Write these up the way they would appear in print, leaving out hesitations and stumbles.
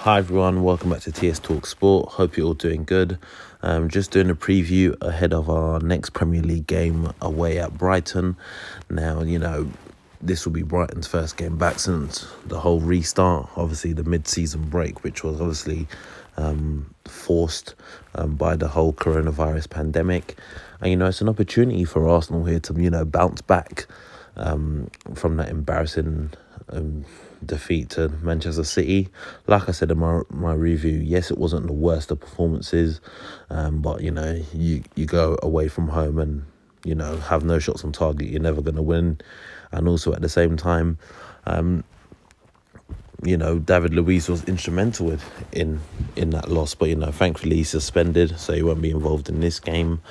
Hi everyone, welcome back to TS Talk Sport. Hope you're all doing good. Just doing a preview ahead of our next Premier League game away at Brighton. Now, this will be Brighton's first game back since the whole restart. Obviously, the mid-season break, which was obviously forced by the whole coronavirus pandemic. And, it's an opportunity for Arsenal here to, bounce back from that embarrassing defeat to Manchester City. Like I said in my review, yes, it wasn't the worst of performances, but you go away from home and have no shots on target, you're never going to win. And also at the same time, David Luiz was instrumental in that loss, but thankfully he's suspended, so he won't be involved in this game.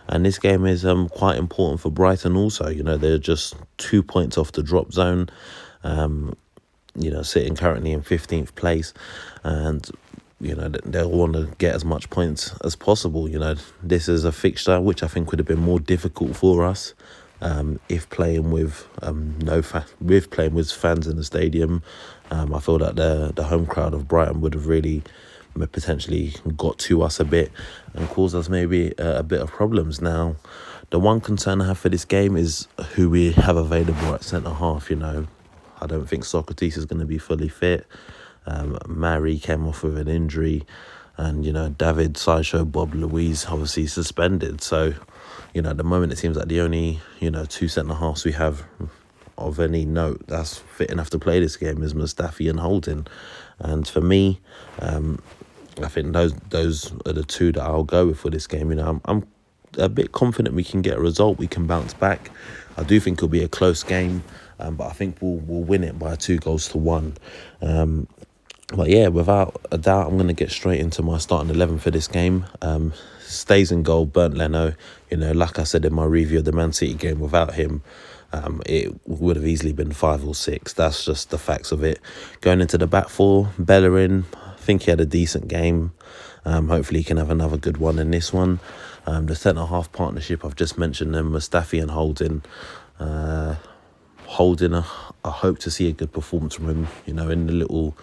And this game is quite important for Brighton also. They're just 2 points off the drop zone, sitting currently in 15th place, and they'll want to get as much points as possible. This is a fixture which I think would have been more difficult for us if playing with playing with fans in the stadium. I feel that the home crowd of Brighton would have really potentially got to us a bit and caused us maybe a bit of problems. Now, the one concern I have for this game is who we have available at centre half. I don't think Socrates is going to be fully fit. Mari came off with an injury, and David, Sideshow, Bob, Louise obviously suspended. So at the moment it seems like the only two centre halves we have of any note that's fit enough to play this game is Mustafi and Holding. And for me, I think those are the two that I'll go with for this game. I'm a bit confident we can get a result. We can bounce back. I do think it'll be a close game, but I think we'll win it by 2-1. But yeah, without a doubt, I'm going to get straight into my starting 11 for this game. Stays in goal, Bernd Leno. Like I said in my review of the Man City game, without him, it would have easily been 5 or 6. That's just the facts of it. Going into the back four, Bellerin, I think he had a decent game. Hopefully he can have another good one in this one. The centre-half partnership, I've just mentioned them, Mustafi and Holding. Holding, I hope to see a good performance from him, in the little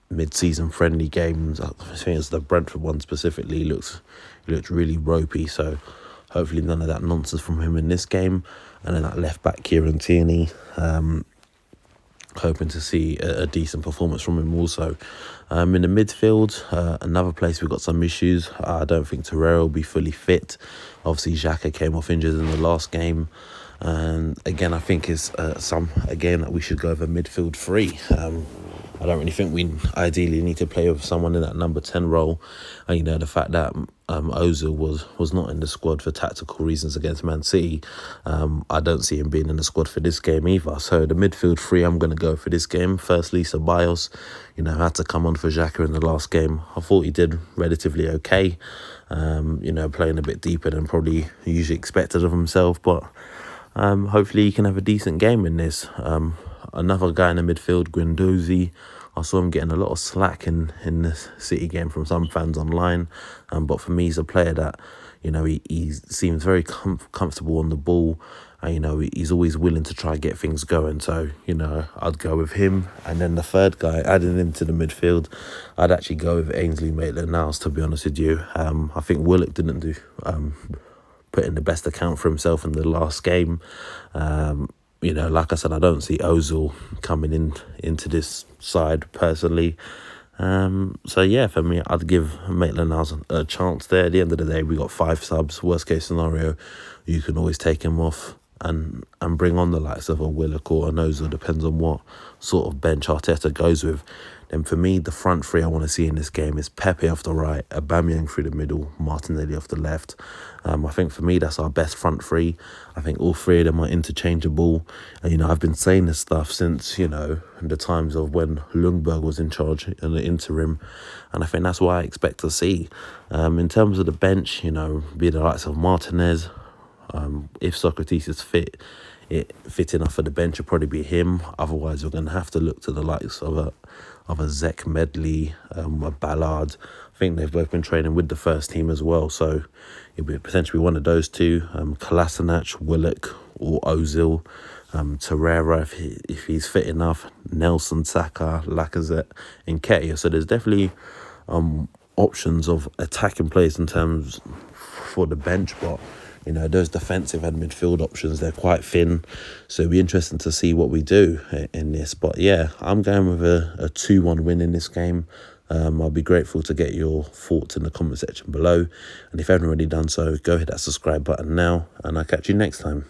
mid-season friendly games. I think it's the Brentford one specifically, he looks really ropey, so hopefully none of that nonsense from him in this game. And then that left back, Kieran Tierney, hoping to see a decent performance from him also. In the midfield, another place we've got some issues. I don't think Torreira will be fully fit. Obviously, Xhaka came off injured in the last game. And again, I think it's a game that we should go over midfield three. I don't really think we ideally need to play with someone in that number 10 role. And, the fact that Ozil was not in the squad for tactical reasons against Man City, I don't see him being in the squad for this game either. So the midfield three I'm going to go for this game. Firstly, Ceballos, had to come on for Xhaka in the last game. I thought he did relatively okay, playing a bit deeper than probably usually expected of himself. But hopefully he can have a decent game in this. Another guy in the midfield, Guendouzi. I saw him getting a lot of slack in this City game from some fans online. But for me, he's a player that, he seems very comfortable on the ball. He's always willing to try and get things going. So, I'd go with him. And then the third guy, adding him to the midfield, I'd actually go with Ainsley Maitland-Niles, to be honest with you. I think Willock didn't put in the best account for himself in the last game. Like I said, I don't see Ozil coming into this side personally. So yeah, for me, I'd give Maitland-Niles a chance there. At the end of the day, we got 5 subs. Worst case scenario, you can always take him off and bring on the likes of a Willock or an Ozil, depends on what sort of bench Arteta goes with. Then for me, the front three I want to see in this game is Pepe off the right, Aubameyang through the middle, Martinelli off the left. I think for me, that's our best front three. I think all three of them are interchangeable. And, I've been saying this stuff since, the times of when Ljungberg was in charge in the interim. And I think that's what I expect to see. In terms of the bench, be the likes of Martinez. If Socrates is fit enough for the bench, it'll probably be him. Otherwise, we're going to have to look to the likes of a Zek Medley, a Ballard. I think they've both been training with the first team as well, so it'll be potentially one of those two, Kolasinac, Willock or Ozil. Torreira, if he's fit enough, Nelson, Saka, Lacazette, and Nketiah. So there's definitely options of attacking players in terms for the bench, but those defensive and midfield options, they're quite thin. So it'll be interesting to see what we do in this. But yeah, I'm going with a 2-1 win in this game. I'll be grateful to get your thoughts in the comment section below. And if you haven't already done so, go hit that subscribe button now, and I'll catch you next time.